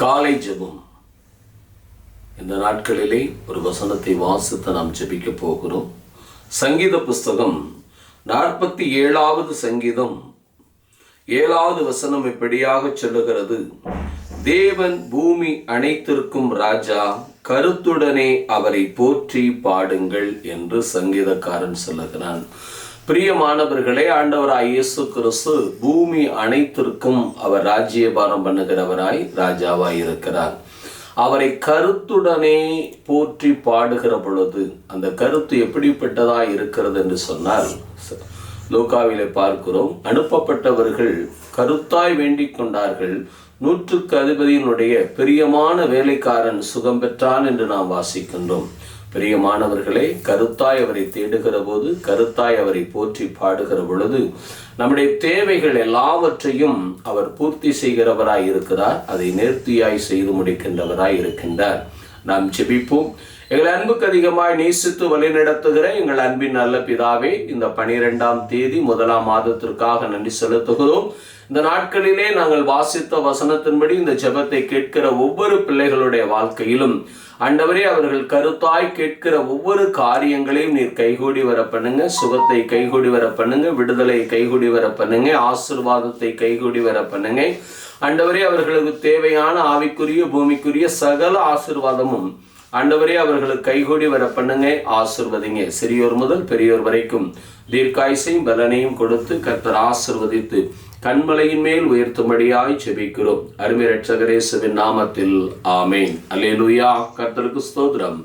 காலை ஜெபம். இந்த நாட்களிலே ஒரு வசனத்தை வாசித்து நாம் ஜெபிக்க போகிறோம். சங்கீத புஸ்தகம் 47வது சங்கீதம் 7வது வசனம் இப்படியாக சொல்லுகிறது: தேவன் பூமி அனைத்திற்கும் ராஜா, கருத்துடனே அவரை போற்றி பாடுங்கள் என்று சங்கீதக்காரன் சொல்லுகிறான். பிரியமானவர்களே, ஆண்டவராய் இயேசு கிறிஸ்து பூமி அனைத்திற்கும் அவர் ராஜ்யபாரம் பண்ணுகிறவராய் ராஜாவாய் இருக்கிறார். அவரை கருத்துடனே போற்றி பாடுகிற பொழுது அந்த கருத்து எப்படிப்பட்டதாய் இருக்கிறது என்று சொன்னால், லூக்காவிலே பார்க்கிறோம், அனுப்பப்பட்டவர்கள் கருத்தாய் வேண்டிக் கொண்டார்கள். 100க்கு அதிபதியினுடைய பிரியமான வேலைக்காரன் சுகம் பெற்றான் என்று நாம் வாசிக்கின்றோம். பிரியமானவர்களே, கருத்தாய் அவரை தேடுகிற போது, கருத்தாய் அவரை போற்றி பாடுகிற பொழுது நம்முடைய தேவைகள் எல்லாவற்றையும் அவர் பூர்த்தி செய்கிறவராய் இருக்கிறார். அதை நேர்த்தியாய் செய்து முடிக்கின்றவராய் இருக்கின்றார். நாம் ஜெபிப்போம். எங்கள் அன்புக்கு அதிகமாய் நேசித்து வழிநடத்துகிற எங்கள் அன்பின் நல்ல பிதாவே, இந்த 12ஆம் தேதி 1ஆம் மாதத்திற்காக நன்றி செலுத்துகிறோம். இந்த நாட்களிலே நாங்கள் வாசித்த வசனத்தின்படி இந்த ஜெபத்தை கேட்கிற ஒவ்வொரு பிள்ளைகளுடைய வாழ்க்கையிலும் ஆண்டவரே, அவர்கள் கருத்தாய் கேட்கிற ஒவ்வொரு காரியங்களையும் நீர் கைகூடி வர பண்ணுங்க. சுகத்தை கைகூடி வர பண்ணுங்க, விடுதலை கைகூடி வர பண்ணுங்க, ஆசீர்வாதத்தை கைகூடி வர பண்ணுங்க. ஆண்டவரே, அவர்களுக்கு தேவையான ஆவிக்குரிய பூமிக்குரிய சகல ஆசீர்வாதமும் ஆண்டவரே அவர்களுக்கு கைகூடி வர பண்ணுங்க, ஆசீர்வதிங்க. சிறியோர் முதல் பெரியோர் வரைக்கும் தீர்க்காயுசையும் பலனையும் கொடுத்து கர்த்தர் ஆசீர்வதித்து கண்மலையின் மேல் உயர்த்தும்படியாய் ஜெபிக்கிறோம். அருமை இரட்சகர் இயேசுவின் நாமத்தில் ஆமென். அல்லேலூயா. கர்த்தருக்கு ஸ்தோத்திரம்.